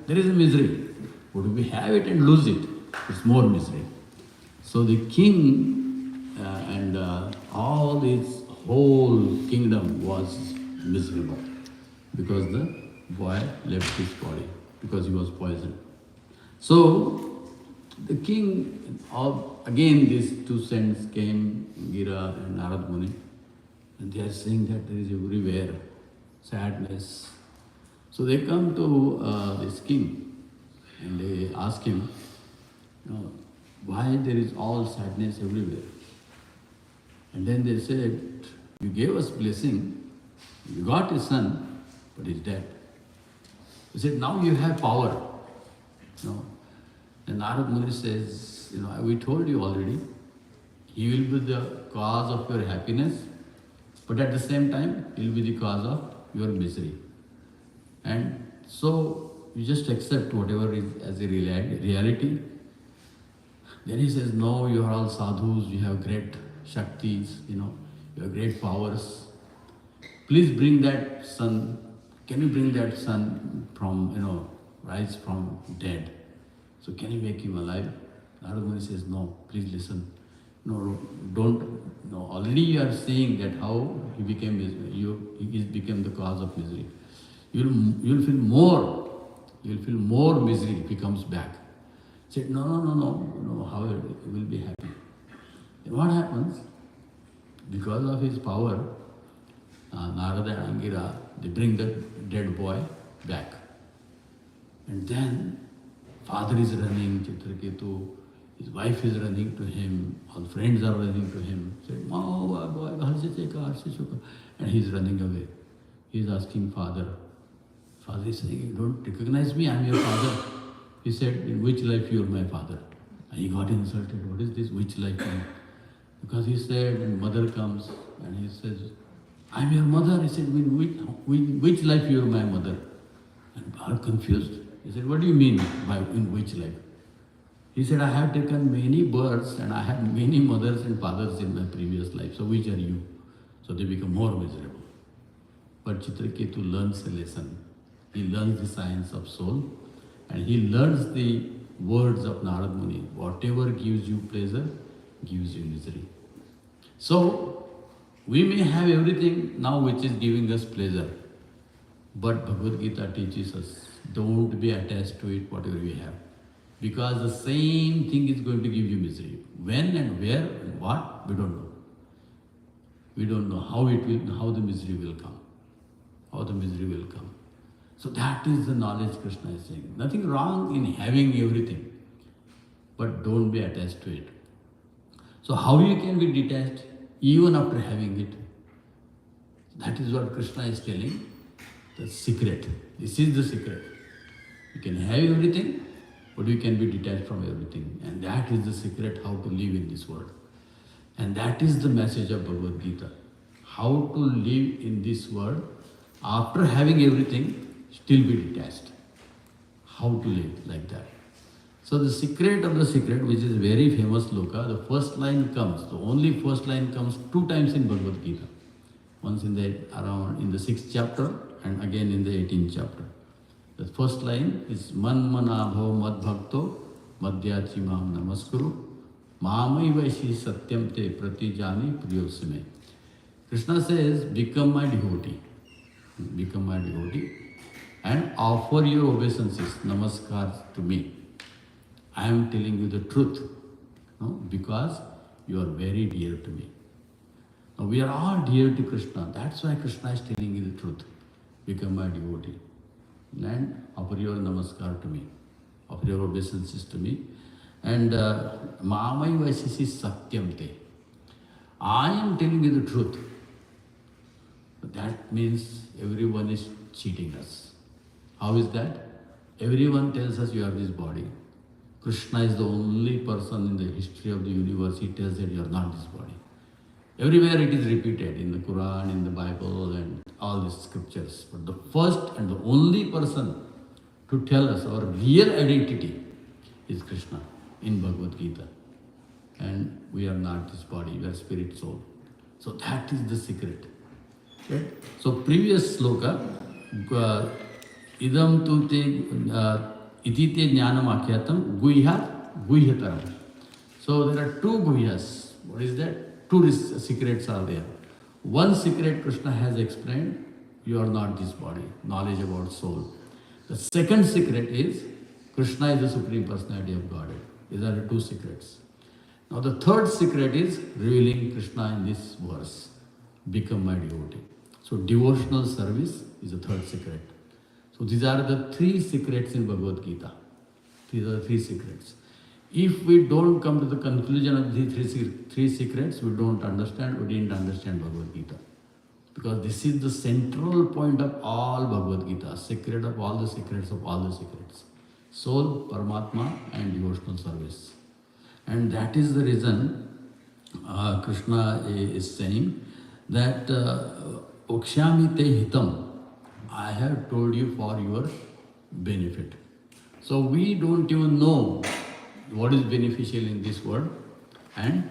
there is a misery. But we have it and lose it, it's more misery. So the king and all his whole kingdom was miserable because the boy left his body because he was poisoned. So the king, again these two saints came, Gira and Narad Muni, and they are saying that there is everywhere sadness. So they come to this king and they ask him, why there is all sadness everywhere? And then they said, you gave us blessing, you got a son, but he's dead. He said, now you have power. And Narad Muni says, we told you already, he will be the cause of your happiness, but at the same time, he will be the cause of your misery. And so you just accept whatever is as a reality. Then he says, no, you are all sadhus, you have great shaktis, you have great powers. Please bring that son. Can you bring that son from, rise from dead? So can you make him alive? Narad Muni says, no, please listen. No, don't. No, already you are seeing that how he became the cause of misery. You'll feel more misery if he comes back. He said, no, how he will be happy. And what happens? Because of his power, Narada and Angira, they bring the dead boy back. And then father is running, Chitraketu, his wife is running to him, all friends are running to him. Said, boy, and he's running away. He's asking father. Father is saying, you don't recognize me, I'm your father. He said, in which life you are my father? And he got insulted. What is this, which life? Because he said, when mother comes and he says, I'm your mother. He said, in which life you are my mother? And Bharat confused. He said, what do you mean by in which life? He said, I have taken many births and I had many mothers and fathers in my previous life. So which are you? So they become more miserable. But Chitraketu learns a lesson. He learns the science of soul and he learns the words of Narad Muni. Whatever gives you pleasure gives you misery. So we may have everything now which is giving us pleasure. But Bhagavad Gita teaches us, don't be attached to it, whatever we have. Because the same thing is going to give you misery. When and where and what, we don't know. We don't know how the misery will come. How the misery will come. So that is the knowledge Krishna is saying. Nothing wrong in having everything, but don't be attached to it. So how you can be detached even after having it? That is what Krishna is telling. The secret. This is the secret. You can have everything, but you can be detached from everything. And that is the secret how to live in this world. And that is the message of Bhagavad Gita. How to live in this world after having everything, still be detached. How to live like that. So the secret of the secret, which is very famous sloka, the first line comes, the only first line comes 2 times in Bhagavad Gita. Once in the 6th chapter and again in the 18th chapter. The first line is Man manabho mad bhakto madhyachi mam namaskuru mamai vaishi satyam te pratijani priyosame. Krishna says, become my devotee. Become my devotee and offer your obeisances, namaskar to me. I am telling you the truth, because you are very dear to me. Now we are all dear to Krishna. That's why Krishna is telling you the truth. Become my devotee and offer your namaskar to me, offer your obeisances to me. And mamai vaisisi satyam te. I am telling you the truth. That means everyone is cheating us. How is that? Everyone tells us you have this body. Krishna is the only person in the history of the universe. He tells that you are not this body. Everywhere it is repeated in the Quran, in the Bible, and all these scriptures. But the first and the only person to tell us our real identity is Krishna in Bhagavad Gita. And we are not this body, we are spirit soul. So that is the secret. So previous sloka, idam tu te Iti te jnanam akyatam guhyat guhyataram. So there are two guhyas. What is that? Two secrets are there. One secret Krishna has explained, you are not this body, knowledge about soul. The second secret is Krishna is the Supreme Personality of Godhead. These are the two secrets. Now the third secret is revealing Krishna in this verse. Become my devotee. So devotional service is the third secret. So these are the three secrets in Bhagavad Gita. These are the three secrets. If we don't come to the conclusion of these three secrets, we don't understand, we didn't understand Bhagavad Gita. Because this is the central point of all Bhagavad Gita, secret of all the secrets of all the secrets. Soul, Paramatma and devotional service. And that is the reason Krishna is saying that Okshyami te hitam, I have told you for your benefit. So we don't even know what is beneficial in this world and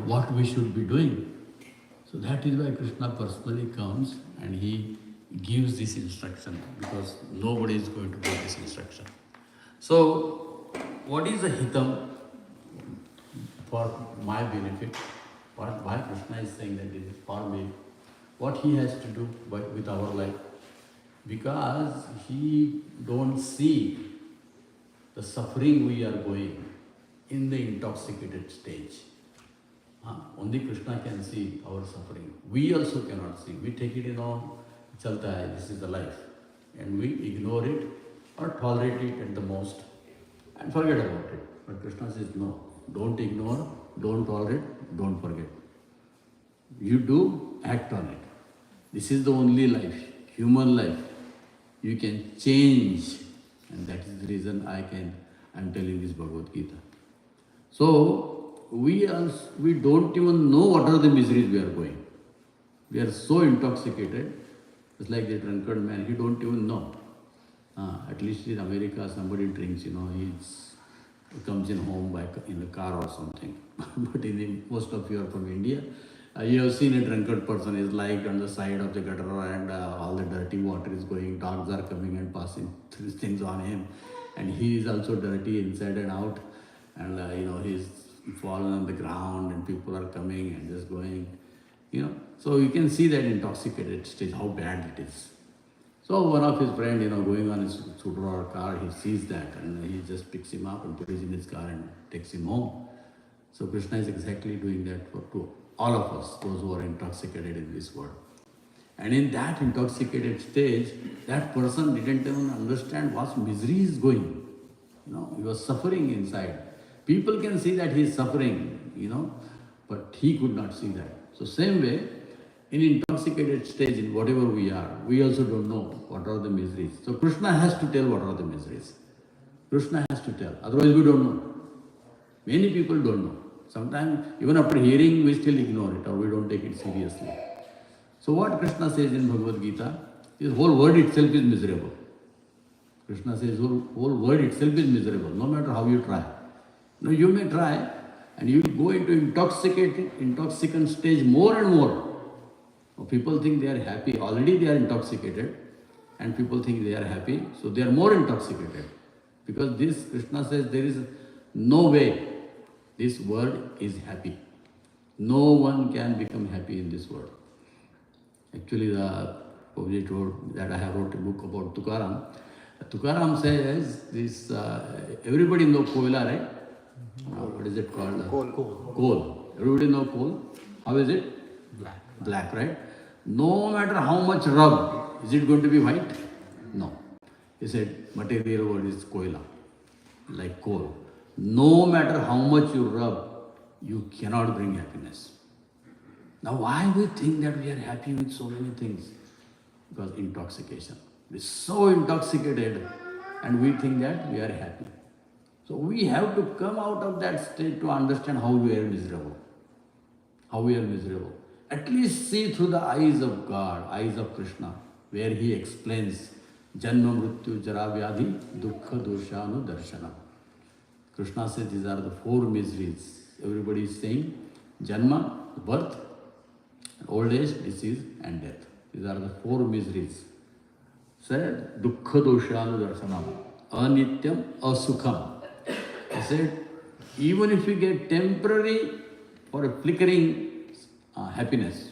what we should be doing. So that is why Krishna personally comes and he gives this instruction, because nobody is going to give this instruction. So what is the hitam for my benefit? Why Krishna is saying that this is for me? What he has to do with our life? Because he don't see the suffering we are going in the intoxicated stage. Only Krishna can see our suffering. We also cannot see. We take it in on, chalta hai, this is the life. And we ignore it or tolerate it at the most and forget about it. But Krishna says, no, don't ignore, don't tolerate, don't forget. You do, act on it. This is the only life, human life. You can change. And that is the reason I'm telling this Bhagavad Gita. So, we don't even know what are the miseries we are going. We are so intoxicated, it's like the drunkard man, he don't even know. At least in America, somebody drinks, he comes in home in a car or something. But most of you are from India, you have seen a drunkard person is like on the side of the gutter and all the dirty water is going, dogs are coming and passing things on him. And he is also dirty inside and out. And he's fallen on the ground and people are coming and just going, So you can see that intoxicated stage, how bad it is. So one of his friends, going on his scooter or car, he sees that and he just picks him up and puts him in his car and takes him home. So Krishna is exactly doing that to all of us, those who are intoxicated in this world. And in that intoxicated stage, that person didn't even understand what misery is going. He was suffering inside. People can see that he is suffering, but he could not see that. So same way, in intoxicated stage, in whatever we are, we also don't know what are the miseries. So Krishna has to tell what are the miseries. Krishna has to tell, otherwise we don't know. Many people don't know. Sometimes, even after hearing, we still ignore it or we don't take it seriously. So what Krishna says in Bhagavad Gita, his whole word itself is miserable. Krishna says whole word itself is miserable, no matter how you try. You may try and you will go into intoxicant stage more and more. People think they are happy, already they are intoxicated, and people think they are happy, so they are more intoxicated. Because this, Krishna says, there is no way this world is happy. No one can become happy in this world. Actually, the Prabhuji told that I have wrote a book about Tukaram. Tukaram says this, everybody know koila, right? What is it called? Coal. Everybody know coal? How is it? Black, right? No matter how much rub, is it going to be white? No. He said, material word is koila, like coal. No matter how much you rub, you cannot bring happiness. Now why we think that we are happy with so many things? Because intoxication. We are so intoxicated and we think that we are happy. So we have to come out of that state to understand how we are miserable. How we are miserable. At least see through the eyes of God, eyes of Krishna, where he explains Janma Mrityu Jara Vyadhi Dukkha Doshanu Darshana. Krishna says these are the four miseries. Everybody is saying Janma, birth, old age, disease and death. These are the four miseries. Said Dukkha Doshanu Darshana. anityam, asukham. I said, even if you get temporary or a flickering happiness,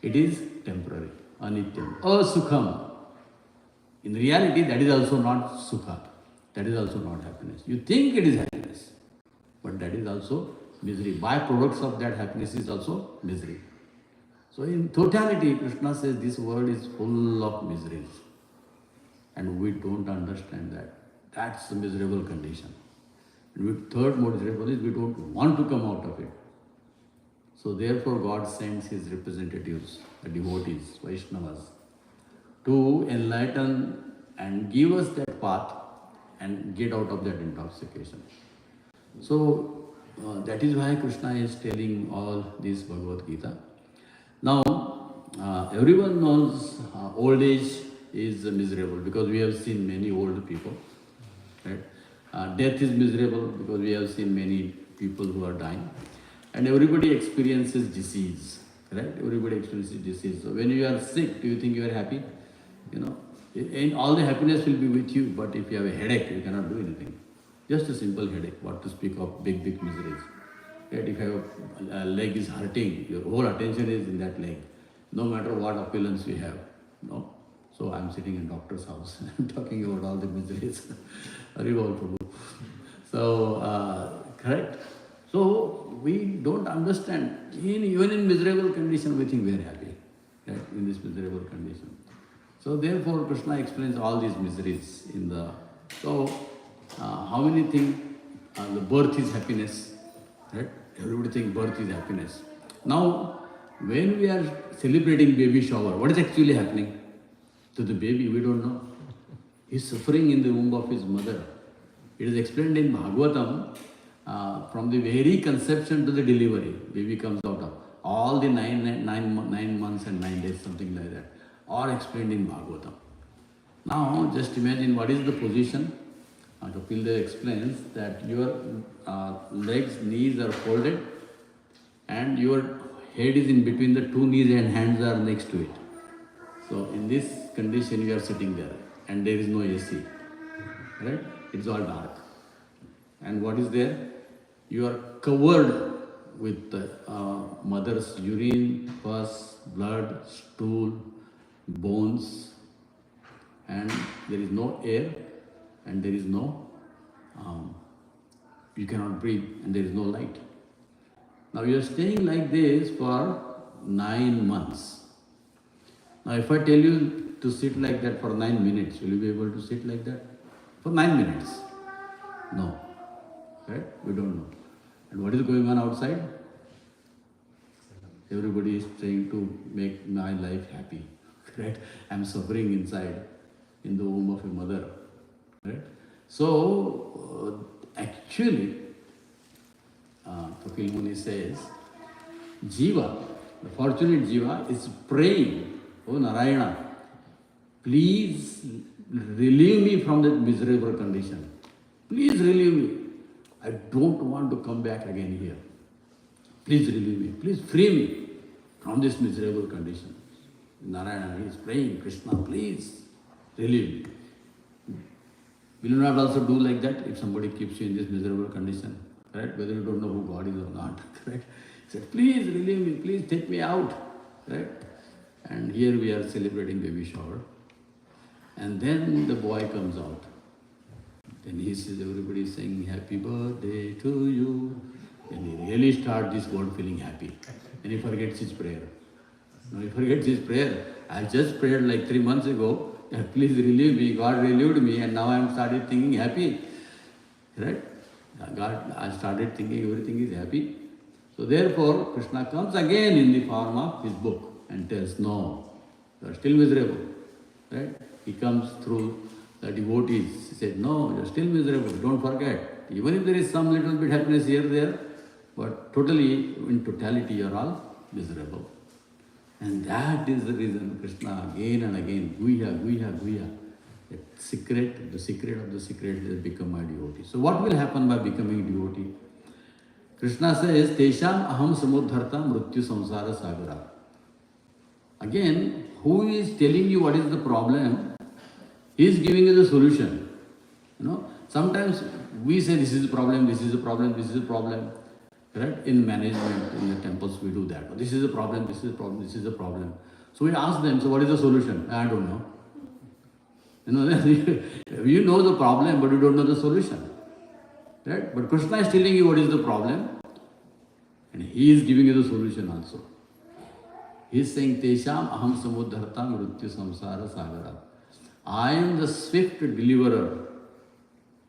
it is temporary, anityam, asukham. In reality, that is also not sukha, that is also not happiness. You think it is happiness, but that is also misery. Byproducts of that happiness is also misery. So in totality, Krishna says this world is full of miseries. And we don't understand that. That's the miserable condition. And third miserable is we don't want to come out of it. So therefore God sends His representatives, the devotees, Vaishnavas, to enlighten and give us that path and get out of that intoxication. So that is why Krishna is telling all this Bhagavad Gita. Now, everyone knows old age is miserable because we have seen many old people. Right? Death is miserable because we have seen many people who are dying. And everybody experiences disease. Right? Everybody experiences disease. So when you are sick, do you think you are happy? You know, and all the happiness will be with you, but if you have a headache, you cannot do anything. Just a simple headache, what to speak of big miseries. Right? If your leg is hurting, your whole attention is in that leg, no matter what opulence you have. No? So I'm sitting in doctor's house, I'm talking about all the miseries. Haribol Prabhu. So, correct? So, we don't understand. Even in miserable condition, we think we are happy. Right? In this miserable condition. So, therefore, Krishna explains all these miseries in the... So, how many think the birth is happiness? Right? Everybody thinks birth is happiness. Now, when we are celebrating baby shower, what is actually happening to the baby? We don't know. He is suffering in the womb of his mother. It is explained in Bhagavatam, from the very conception to the delivery, baby comes out of. All the 9 months and 9 days, something like that, are explained in Bhagavatam. Now, just imagine what is the position. Kapildev explains that your legs, knees are folded and your head is in between the two knees and hands are next to it. So in this condition you are sitting there and there is no AC, right? It's all dark. And what is there? You are covered with mother's urine, pus, blood, stool, bones, and there is no air. And there is no, you cannot breathe and there is no light. Now you are staying like this for 9 months. Now if I tell you to sit like that for 9 minutes, will you be able to sit like that? For 9 minutes? No. Right? We don't know. And what is going on outside? Everybody is trying to make my life happy. Right? I am suffering inside in the womb of a mother. Right? So, actually, Kapil Muni says, Jiva, the fortunate Jiva, is praying, oh Narayana, please relieve me from that miserable condition. Please relieve me. I don't want to come back again here. Please relieve me. Please free me from this miserable condition. Narayana is praying, Krishna, please relieve me. Will you not also do like that if somebody keeps you in this miserable condition? Right? Whether you don't know who God is or not. Correct? He said, please relieve me, please take me out. Right? And here we are celebrating baby shower. And then the boy comes out. Then he says, everybody is saying, happy birthday to you. Then he really starts this world feeling happy. And he forgets his prayer. No, he forgets his prayer. I just prayed like 3 months ago. Please relieve me, God relieved me, and now I am started thinking happy. Right? God, I started thinking everything is happy. So therefore, Krishna comes again in the form of his book and tells, no, you are still miserable. Right? He comes through the devotees. He said, no, you are still miserable, don't forget. Even if there is some little bit happiness here, there, but totally, in totality, you are all miserable. And that is the reason Krishna again and again, Guhya, Guhya, Guhya, the secret of the secret is become my devotee. So what will happen by becoming devotee? Krishna says, Tesham aham samudharta mrityu samsara sagara. Again, who is telling you what is the problem? He is giving you the solution. Sometimes we say this is a problem, this is a problem, this is a problem. Right? In management, in the temples, we do that. This is a problem, this is a problem, this is a problem. So we ask them, so what is the solution? I don't know. You know the problem, but you don't know the solution. Right? But Krishna is telling you what is the problem, and he is giving you the solution also. He is saying, Tesham aham samudhartam mrityu samsara sagara. I am the swift deliverer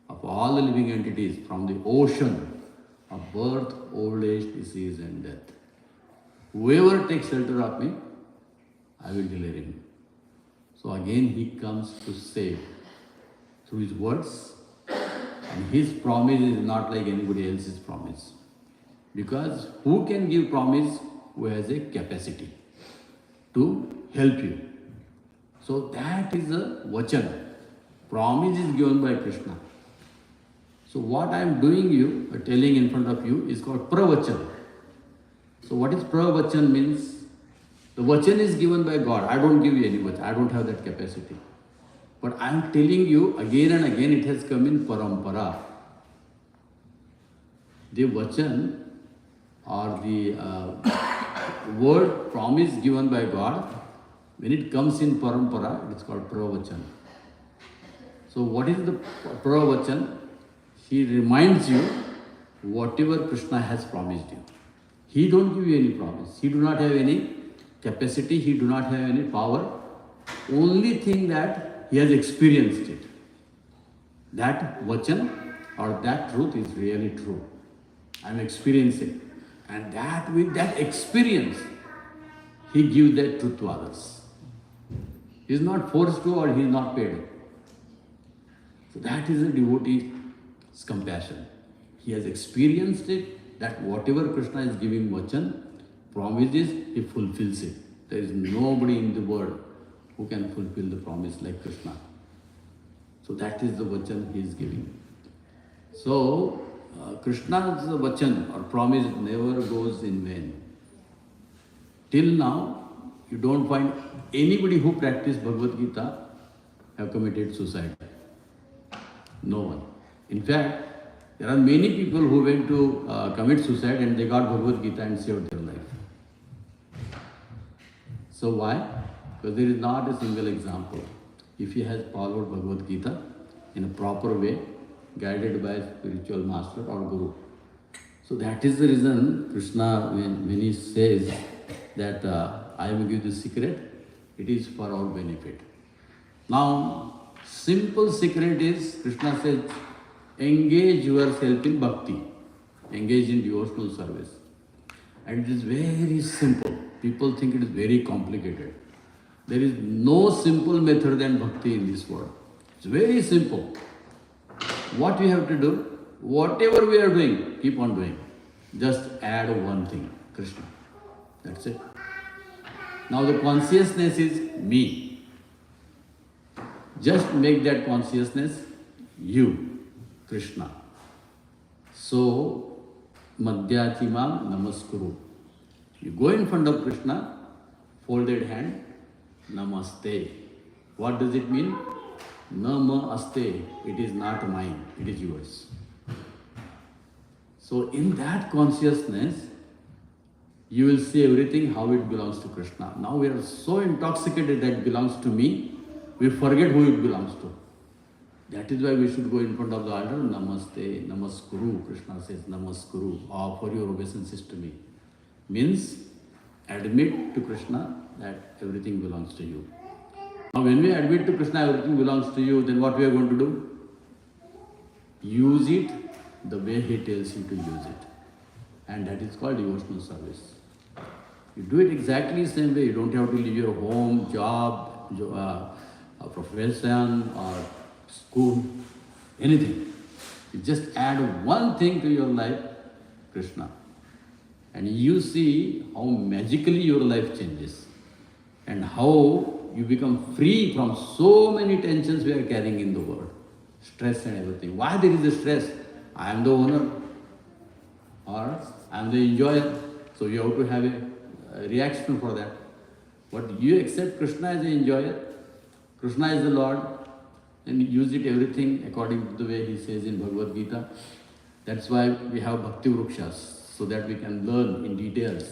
of all the living entities from the ocean of birth, old age, disease and death. Whoever takes shelter of me, I will deliver him. So again he comes to save through his words, and his promise is not like anybody else's promise. Because who can give promise? Who has a capacity to help you. So that is a vachan. Promise is given by Krishna. So what I am doing you, telling in front of you, is called pravachan. So what is pravachan means? The vachan is given by God. I don't give you any vachan. I don't have that capacity. But I am telling you again and again, it has come in parampara. The vachan or the word promise given by God, when it comes in parampara, it's called pravachan. So what is the pravachan? He reminds you whatever Krishna has promised you. He don't give you any promise. He do not have any capacity. He do not have any power. Only thing that he has experienced it. That vachan or that truth is really true. I am experiencing. And that with that experience, he gives that truth to others. He is not forced to, or he is not paid. So that is a devotee's compassion. He has experienced it, that whatever Krishna is giving vachan, promises, he fulfills it. There is nobody in the world who can fulfill the promise like Krishna. So that is the vachan he is giving. So Krishna's vachan or promise never goes in vain. Till now, you don't find anybody who practiced Bhagavad Gita have committed suicide. No one. In fact, there are many people who went to commit suicide and they got Bhagavad Gita and saved their life. So why? Because there is not a single example. If he has followed Bhagavad Gita in a proper way, guided by a spiritual master or guru. So that is the reason Krishna, when he says that I will give the secret, it is for our benefit. Now, simple secret is, Krishna says, engage yourself in bhakti, engage in devotional service. And it is very simple. People think it is very complicated. There is no simple method than bhakti in this world. It's very simple. What we have to do, whatever we are doing, keep on doing. Just add one thing, Krishna. That's it. Now the consciousness is me. Just make that consciousness you, Krishna. So, Madhyatimam Namaskuru. You go in front of Krishna, folded hand, Namaste. What does it mean? Namaste. It is not mine, it is yours. So in that consciousness, you will see everything how it belongs to Krishna. Now we are so intoxicated that it belongs to me, we forget who it belongs to. That is why we should go in front of the altar, Namaste, Namaskuru. Krishna says, Namaskuru, offer your obeisances to me. Means, admit to Krishna that everything belongs to you. Now when we admit to Krishna everything belongs to you, then what we are going to do? Use it the way he tells you to use it. And that is called devotional service. You do it exactly the same way. You don't have to leave your home, job, a profession or school, anything. You just add one thing to your life, Krishna. And you see how magically your life changes. And how you become free from so many tensions we are carrying in the world. Stress and everything. Why there is a stress? I am the owner or I am the enjoyer. So you have to have a reaction for that. But you accept Krishna as the enjoyer. Krishna is the Lord. and use it everything according to the way he says in Bhagavad Gita. That's why we have Bhakti Vrukshas, so that we can learn in details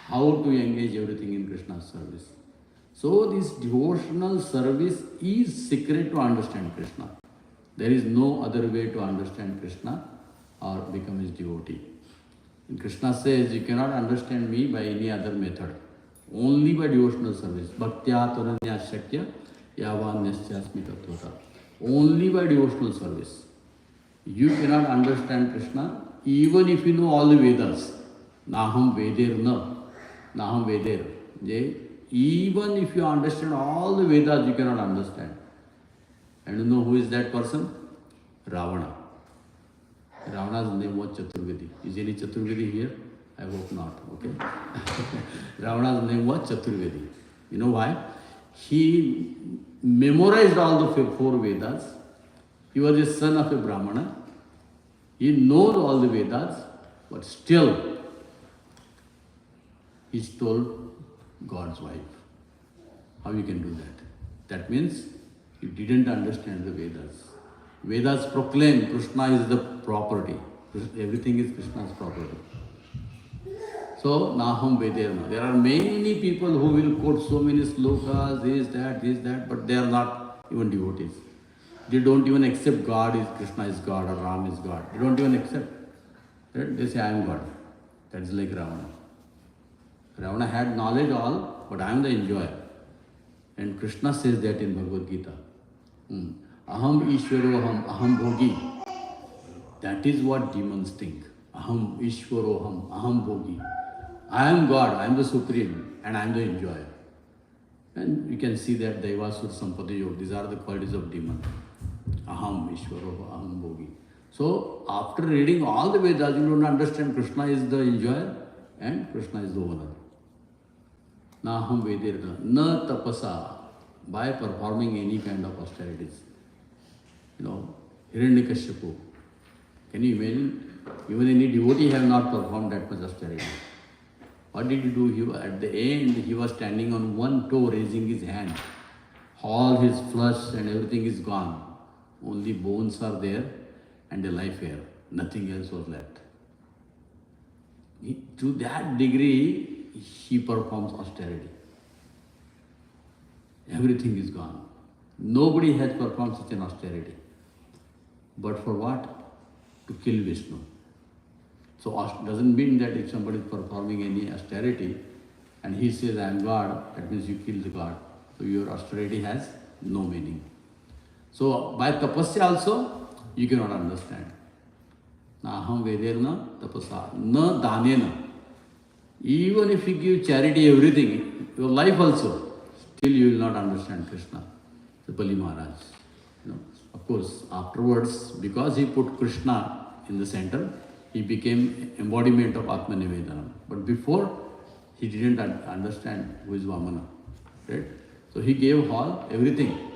how to engage everything in Krishna's service. So this devotional service is secret to understand Krishna. There is no other way to understand Krishna or become his devotee. And Krishna says, you cannot understand me by any other method. Only by devotional service. Bhaktya Turanya Shakya Yavanyasyasmi Tattvata. Only by devotional service. You cannot understand Krishna even if you know all the Vedas. Naham Veder na. Naham Veder. Even if you understand all the Vedas, you cannot understand. And you know who is that person? Ravana. Ravana's name was Chaturvedi. Is any Chaturvedi here? I hope not. Okay. Ravana's name was Chaturvedi. You know why? He memorized all the four Vedas. He was a son of a Brahmana. He knows all the Vedas, but still he stole God's wife. How you can do that? That means you didn't understand the Vedas. Vedas proclaim Krishna is the property. Everything is Krishna's property. So, Naham Vederna. There are many people who will quote so many slokas, this, that, but they are not even devotees. They don't even accept God is Krishna is God or Ram is God. They don't even accept. Right? They say, I am God. That is like Ravana. Ravana had knowledge all, but I am the enjoyer. And Krishna says that in Bhagavad Gita. Aham Ishwaroham, Aham Bhogi. That is what demons think. Aham Ishwaroham, Aham Bhogi. I am God, I am the Supreme, and I am the enjoyer. And you can see that Daivasur Sampada Yoga, these are the qualities of demon. Aham Ishwaroham, Aham Bhogi. So, after reading all the Vedas, you don't understand Krishna is the enjoyer and Krishna is the owner. Naham Vedirna, na tapasa, by performing any kind of austerities. Hiranyakashipu. Can you imagine? Even any devotee have not performed that much austerity. What did he do? At the end, he was standing on one toe, raising his hand. All his flesh and everything is gone. Only bones are there and a live hair. Nothing else was left. To that degree, he performs austerity. Everything is gone. Nobody has performed such an austerity. But for what? To kill Vishnu. So doesn't mean that if somebody is performing any austerity and he says, I am God, that means you kill the God. So your austerity has no meaning. So by tapasya also, you cannot understand. Na aham vederna tapasa, na danena. Even if you give charity, everything, your life also, still you will not understand Krishna. The Bali Maharaj. Of course, afterwards, because he put Krishna in the center, he became embodiment of Atma Nivedanam. But before, he didn't understand who is Vamana. Right? So he gave all, everything.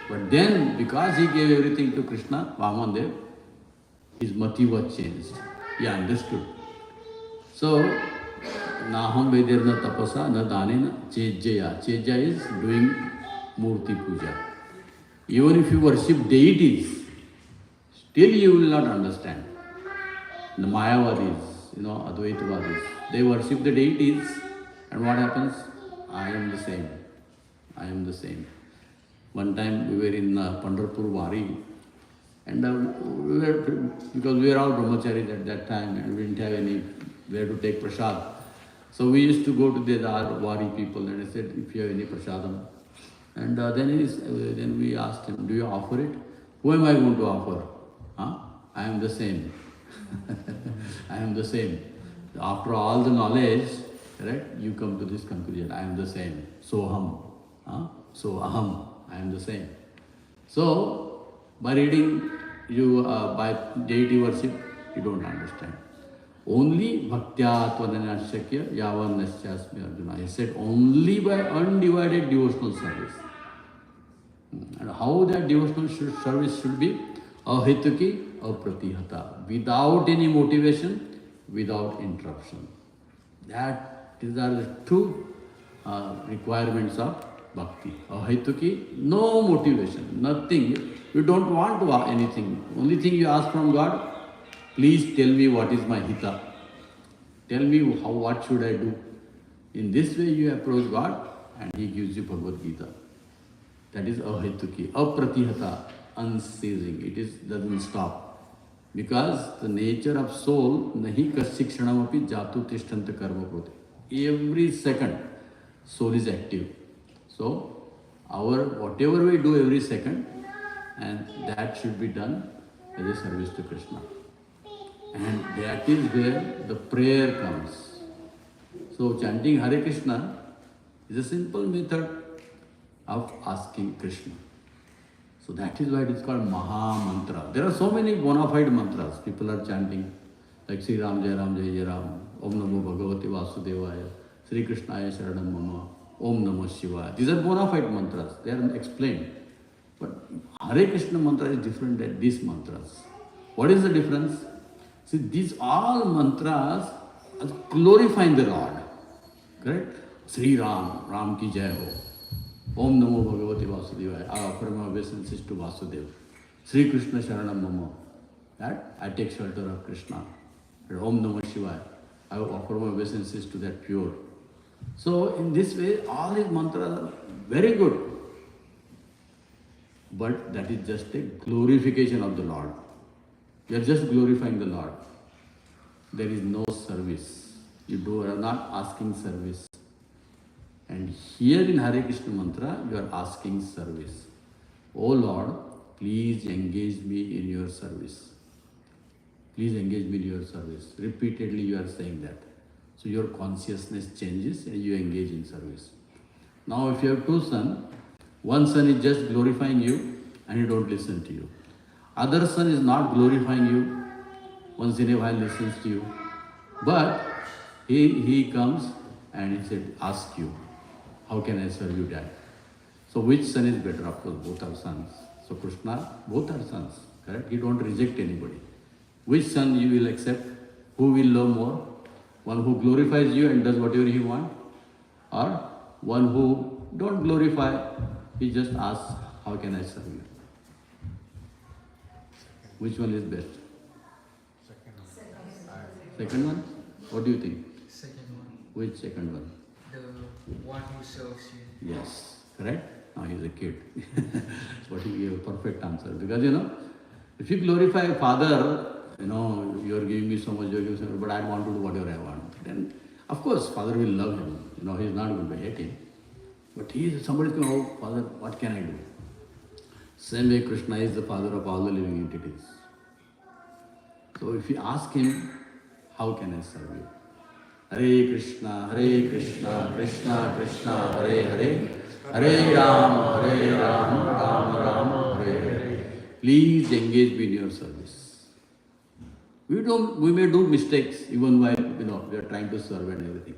But then, because he gave everything to Krishna, Vamandev, his mati was changed. He understood. So, Naham Vedirna Tapasa, na Danena, Chejjaya. Chejja is doing Murti Puja. Even if you worship deities, still you will not understand. The Mayavadis, Advaitavadis, they worship the deities, and what happens? I am the same. I am the same. One time we were in Pandharpur Wari, and because we were all brahmacharis at that time, and we didn't have anywhere to take prasad. So we used to go to the Wari people, and I said, if you have any prasadam. And then we asked him, do you offer it? Who am I going to offer? I am the same. I am the same. After all the knowledge, right, you come to this conclusion, I am the same. Soham. So aham, I am the same. So, by reading, by deity worship, you don't understand. Only bhaktya tvadanashakya yavan nasyasmi Arjuna. He said only by undivided devotional service. And how that devotional service should be? Ahituki, apratihata. Without any motivation, without interruption. These are the two requirements of bhakti. Ahaituki, no motivation, nothing. You don't want to ask anything. Only thing you ask from God, please tell me what is my hita. Tell me what should I do. In this way you approach God and He gives you Bhagavad Gita. That is ahaituki, apratihata, unceasing. It doesn't stop. Because the nature of soul, nahi kashikshanam api jatu tishtanta karma proti. Every second, soul is active. So, whatever we do every second, and that should be done as a service to Krishna. And that is where the prayer comes. So, chanting Hare Krishna is a simple method of asking Krishna. So that is why it is called Maha Mantra. There are so many bona fide mantras people are chanting, like Sri Ram Jai Ram Jai Jai Ram, Om Namo Bhagavate Vasudevaya, Sri Krishnaya Sharanam Mama, Om Namo Shivaya. These are bona fide mantras. They are explained. But Hare Krishna mantra is different than these mantras. What is the difference? See, these all mantras are glorifying the Lord. Correct? Sri Ram, Ram ki Jai Ho. Om Namo Bhagavate Vasudevaya. I offer my obeisances to Vasudeva. Sri Krishna Sharanam Mama. That I take shelter of Krishna. And Om Namo Shivaya. I offer my obeisances to that pure. So in this way, all these mantras are very good. But that is just a glorification of the Lord. You are just glorifying the Lord. There is no service. You are not asking service. And here in Hare Krishna mantra, you are asking service. Oh Lord, please engage me in your service. Please engage me in your service. Repeatedly you are saying that. So your consciousness changes and you engage in service. Now if you have two sons, one son is just glorifying you and he don't listen to you. Other son is not glorifying you, once in a while listens to you. But he comes and he said, ask you, how can I serve you, Dad? So which son is better? Of course, both are sons. So Krishna, both are sons, correct? He don't reject anybody. Which son you will accept? Who will love more? One who glorifies you and does whatever he wants? Or one who don't glorify, he just asks, how can I serve you? Which one is best? Second one? What do you think? Second one. Which second one? The one who serves you. Yes, correct? Now he's a kid. But he gave a perfect answer. Because if you glorify a father, you're giving me so much, you're giving so much, but I want to do whatever I want. Then, of course, father will love him. He's not going to hate him. But somebody's going, oh, father, what can I do? Same way Krishna is the father of all the living entities. So if you ask him, how can I serve you? Hare Krishna, Krishna Krishna, Hare Hare, Hare Rama, Rama Rama, Hare Hare. Please engage me in your service. We may do mistakes even while we are trying to serve and everything.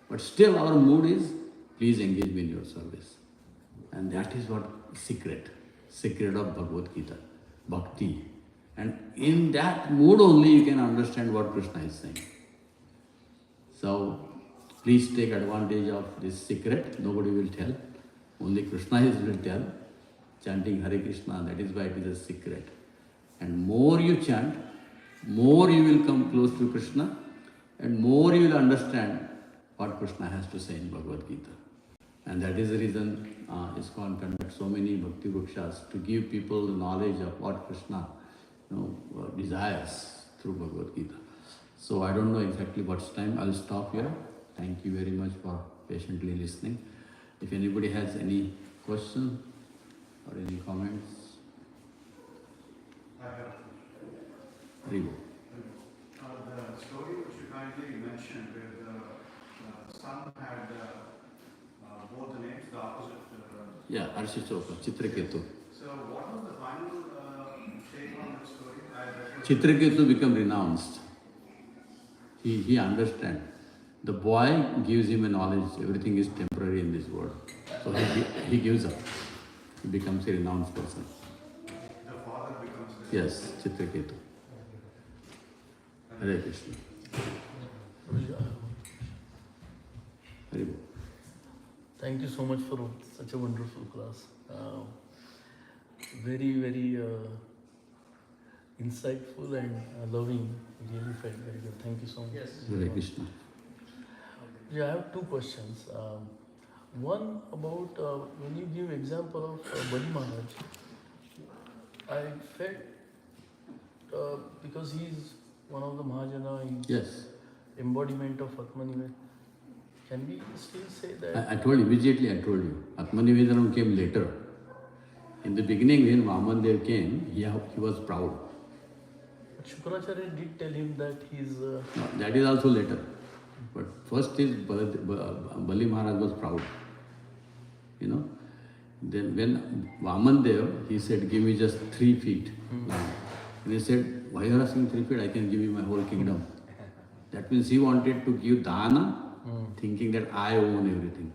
But still our mood is, please engage me in your service. And that is what secret of Bhagavad Gita, bhakti. And in that mood only you can understand what Krishna is saying. So please take advantage of this secret. Nobody will tell. Only Krishna will tell. Chanting Hare Krishna, that is why it is a secret. And more you chant, more you will come close to Krishna and more you will understand what Krishna has to say in Bhagavad Gita. And that is the reason ISKCON conducts so many Bhakti Vrikshas to give people the knowledge of what Krishna desires through Bhagavad Gita. So I don't know exactly what's time. I'll stop here. Thank you very much for patiently listening. If anybody has any question or any comments. I have. Haribo. The story which you kindly mentioned where the son had both the names, the opposite. Yeah, Arshichoka, Chitraketu. So what was the final take on that story? Chitraketu become renounced. He understands. The boy gives him a knowledge, everything is temporary in this world. So he gives up. He becomes a renounced person. The father becomes the... Yes, Chitraketu. Hare Krishna. Hare Bol. Thank Thank you so much for such a wonderful class. Very, very insightful and loving. Really felt very good. Thank you so much. Yes. Hare Krishna. Yeah, I have two questions. One about when you give example of Bali Maharaj, I felt because he is one of the Mahajana, he's Yes. embodiment of Atmanivedana. Can we still say that? I told immediately, I told you. Atmanivedanam came later. In the beginning, when Vamandev came, he was proud. But Shukracharya did tell him that he's. No, that is also later. But first is Bali Maharaj was proud. You know. Then when Vamandev, he said, give me just 3 feet land. And he said, why you are asking 3 feet? I can give you my whole kingdom. That means he wanted to give dana, thinking that I own everything.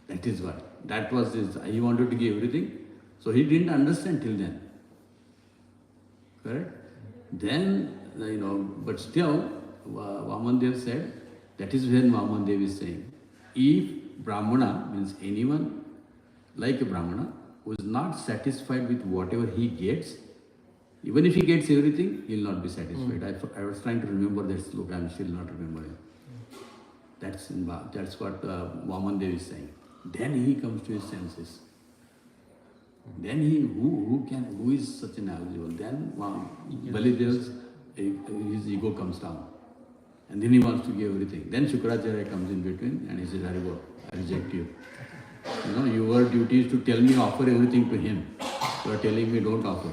That is why. That was his, he wanted to give everything. So he didn't understand till then. Correct? Then, you know, but still, Vamandev said, that is when Vamandev is saying, if Brahmana, means anyone like a Brahmana, who is not satisfied with whatever he gets, even if he gets everything, he will not be satisfied. I was trying to remember that sloka, I am still not remembering. That's what Vamandev is saying. Then he comes to his senses. Then who is such an knowledgeable? Then Balidev's his ego comes down. And then he wants to give everything. Then Shukracharya comes in between and he says, Haribol, I reject you. You know, your duty is to tell me offer everything to him. You are telling me don't offer.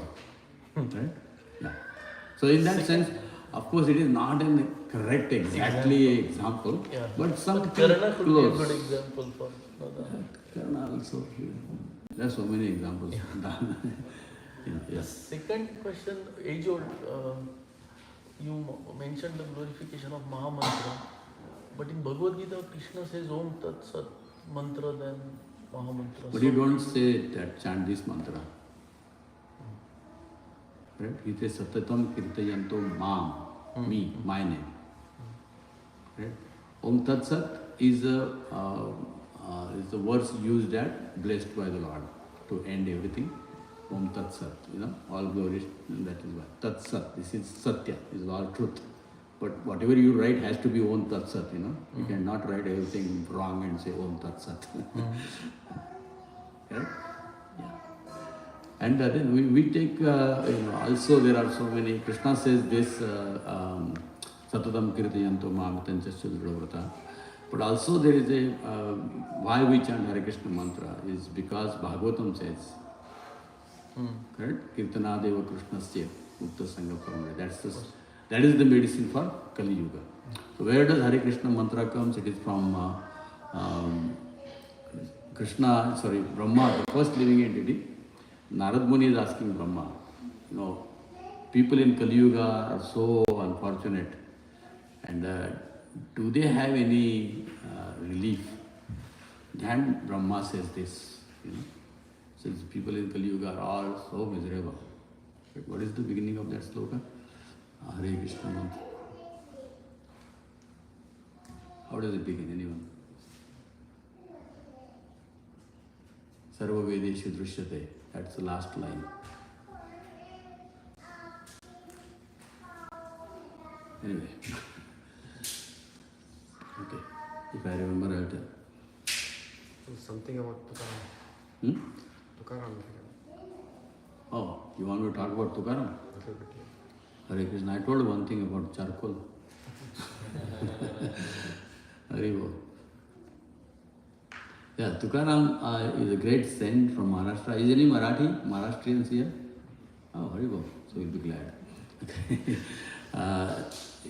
Right? Yeah. So in that sense, of course it is not a correct exactly example, Yeah. but something Karana could close. be a good example for Karana also. There are so many examples. Yes. Second question, age old. You mentioned the glorification of Mahamantra, but in Bhagavad Gita, Krishna says Om Tat Sat mantra than Mahamantra. But you don't say that, chant this mantra. Right? He says Satatam Kirtayanto Mam, me, my name. Right? Om Tat Sat is the words used at blessed by the Lord to end everything. Om Tat Sat, you know, all glory, that is why. Tat Sat, this is Satya, this is all truth. But whatever you write has to be Om Tat Sat, you know. You cannot write everything wrong and say Om Tat Sat. Right? Yeah. And then we take, you know, also there are so many, Krishna says this, Satatam Kirtayanto Mamatanchasya Vrata. But also there is a, why we chant Hare Krishna mantra is because Bhagavatam says, correct? Kirtanadeva Krishnasya Mukta Sangha Paramaya. That is the medicine for Kali Yuga. So where does Hare Krishna mantra comes? It is from Brahma, the first living entity. Narad Muni is asking Brahma, you know, people in Kali Yuga are so unfortunate, and do they have any relief? Then Brahma says this, you know, says people in Kali Yuga are all so miserable. But what is the beginning of that sloka? Hare Krishna mantra. How does it begin? Anyone? Sarva Vedeshu Drishyate. That's the last line. Anyway. Okay. If I remember, I'll tell. Something about Tukaram. Tukaram. Oh, you want me to talk about Tukaram? A little bit, yeah. Hare Krishna. I told one thing about charcoal. Haribol. Yeah, Tukaram is a great saint from Maharashtra. Is any Maharashtrians here? Oh, Haribol. So we'll be glad.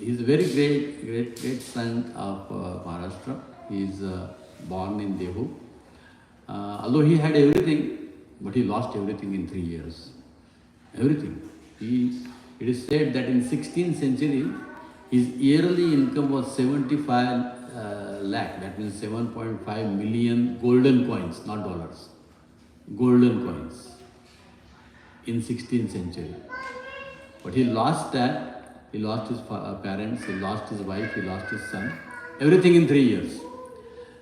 He's a very great saint of Maharashtra. He is born in Dehu. Although he had everything, but he lost everything in 3 years. Everything. It is said that in 16th century, his yearly income was 75 lakh, that means 7.5 million golden coins, not dollars. Golden coins in 16th century. But he lost that, he lost his parents, he lost his wife, he lost his son, everything in 3 years.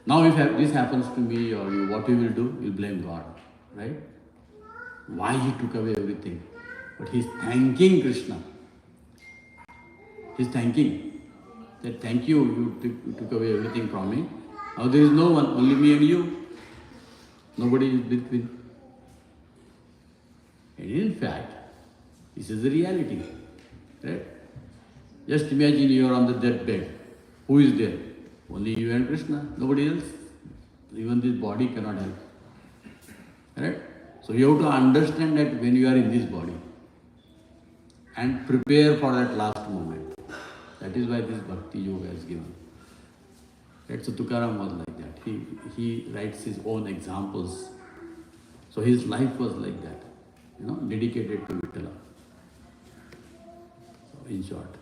Now if this happens to me or you, what you will do? You'll blame God, right? Why he took away everything? But he's thanking Krishna. He's thanking. That thank you, you took away everything from me. Now there is no one, only me and you. Nobody is between. And in fact, this is the reality. Right? Just imagine you are on the deathbed. Who is there? Only you and Krishna, nobody else. Even this body cannot help. Right? So you have to understand that when you are in this body and prepare for that last moment. That is why this Bhakti Yoga is given. Right? So Tukaram was like that. He writes his own examples. So his life was like that, dedicated to Vittala. So in short,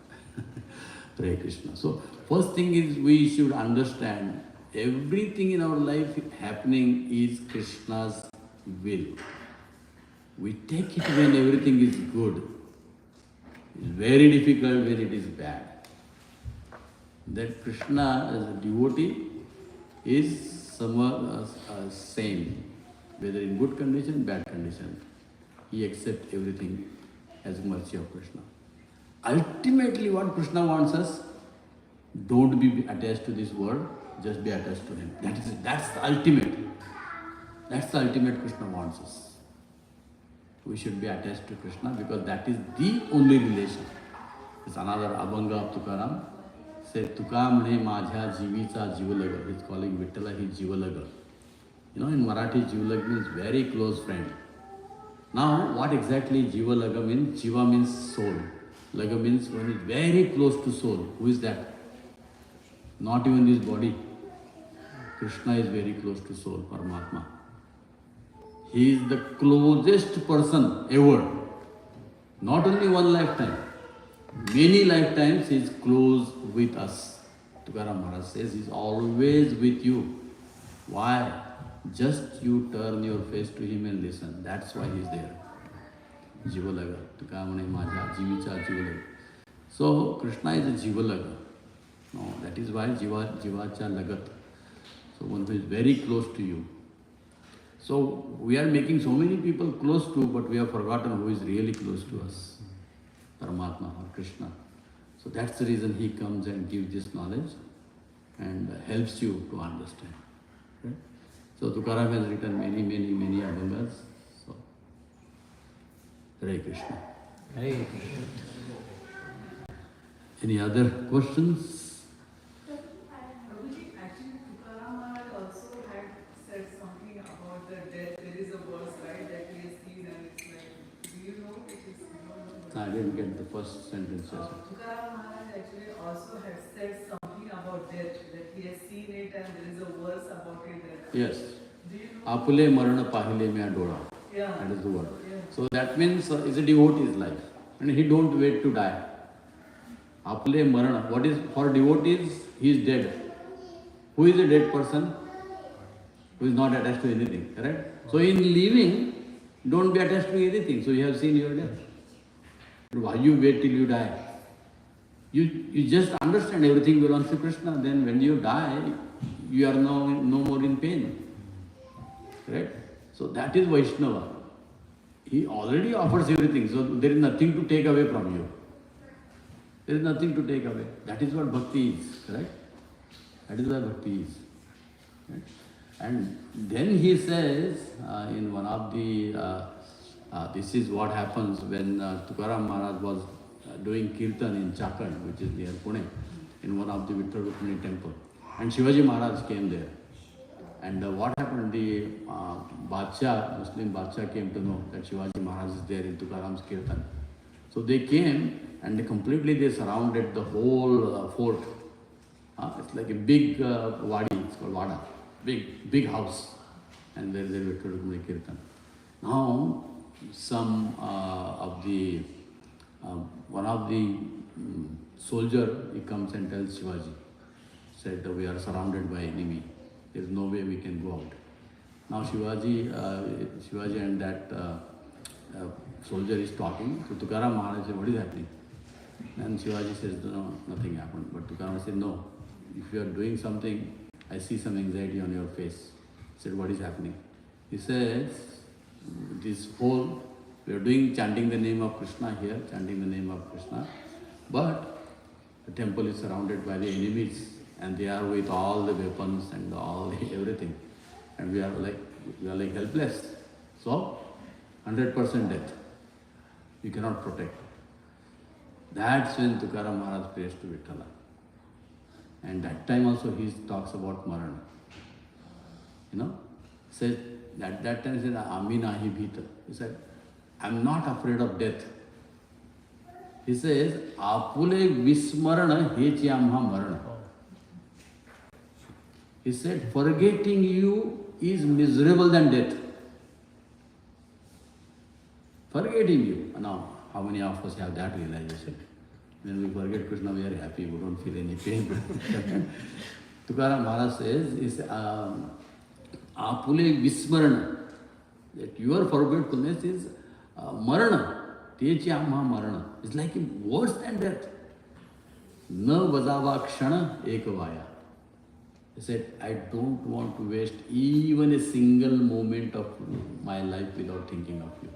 Hare Krishna. So first thing is we should understand everything in our life happening is Krishna's will. We take it when everything is good. It's very difficult when it is bad. That Krishna as a devotee is somewhat same, whether in good condition, bad condition. He accepts everything as mercy of Krishna. Ultimately what Krishna wants us, don't be attached to this world, just be attached to him. That's the ultimate. That's the ultimate Krishna wants us. We should be attached to Krishna because that is the only relation. It's another Abhanga of Tukaram. Said, Tukamne Majha Jivicha Jivalaga. He's calling Vittala his Jivalaga. In Marathi, Jivalaga means very close friend. Now, what exactly Jivalaga means? Jiva means soul. Laga means one is very close to soul. Who is that? Not even this body. Krishna is very close to soul, Paramatma. He is the closest person ever. Not only one lifetime. Many lifetimes he is close with us. Tukaram Maharaj says he is always with you. Why? Just you turn your face to him and listen. That's why he is there. Jivalaga. Tukamane Maja, Jivicha Jivalaga. So Krishna is a Jivalaga. No, that is why Jivacha Lagat. So one who is very close to you. So we are making so many people close to, but we have forgotten who is really close to us. Paramatma or Krishna. So that's the reason he comes and gives this knowledge and helps you to understand. Right? So Tukaram has written many Abhangas. So, Hare Krishna. Hare Krishna. Any other questions? Prabhuji, actually, Tukaram Maharaj also had said something about the death. There is a verse, right, that he has seen and it's like, do you know it is? I didn't get the first sentence. Tukaram Maharaj actually also had said something about death, that he has seen it and there is a verse about it. That Yes. do you know? Apule marana pahile mea doda. Yeah. That is the word. Yeah. So that means it's a devotee's life. And he don't wait to die. Apule marana. What is for devotees? He is dead. Who is a dead person? Who is not attached to anything. Correct? So in living, don't be attached to anything. So you have seen your death. Why you wait till you die? You just understand everything belongs to Krishna. Then when you die, you are no more in pain. Correct? So that is Vaishnava. He already offers everything. So there is nothing to take away from you. There is nothing to take away. That is what bhakti is. Correct? That is what bhakti is. Right? And then he says in one of the this is what happens when Tukaram Maharaj was doing kirtan in Chakan, which is near Pune, in one of the Vittal Rukmini temple. And Shivaji Maharaj came there. And what happened? The Muslim Badshah came to know that Shivaji Maharaj is there in Tukaram's kirtan. So they came and they surrounded the whole fort. It's like a big wadi, it's called Wada, big house. And there is a Vittal Rukmini kirtan. Now, some one of the soldier, he comes and tells Shivaji, said we are surrounded by enemy. There is no way we can go out. Now Shivaji and that soldier is talking. So Tukaram Maharaj said, what is happening? And Shivaji says, no, nothing happened. But Tukaram said, no, if you are doing something, I see some anxiety on your face. I said, what is happening? He says, this whole, we are doing chanting the name of Krishna here, chanting the name of Krishna, but the temple is surrounded by the enemies and they are with all the weapons and everything. And we are like helpless. So, 100% death. You cannot protect. That's when Tukaram Maharaj prays to Vittala. And that time also he talks about Marana. Says, at that time he said, Ami nahi bhita. He said, I'm not afraid of death. He says, Apule vismarana hetyamha marana. He said, forgetting you is miserable than death. Forgetting you. Now, how many of us have that realization? When we forget Krishna, we are happy, we don't feel any pain. Tukaram Maharaj says, Apule vismarana, that your forgetfulness is marana, techyamha marana. It's like worse than death. Na vajava kshana ekavaya. He said, I don't want to waste even a single moment of my life without thinking of you,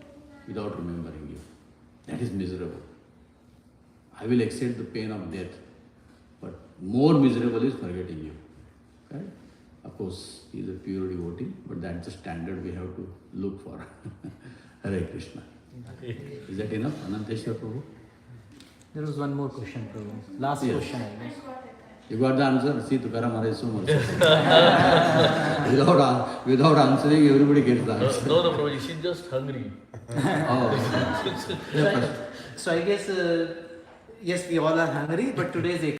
without remembering you. That is miserable. I will accept the pain of death, but more miserable is forgetting you. Right? Of course, he is a pure devotee, but that's the standard we have to look for. Hare Krishna. Is that enough, Ananteshwar Prabhu? There was one more question, Prabhu. Last Yes. question, I guess. You got the answer? See, Tukaram Maharaj is so merciful. without answering, everybody gets the answer. No, Prabhuji, she's just hungry. Oh. So I guess, yes, we all are hungry, but today is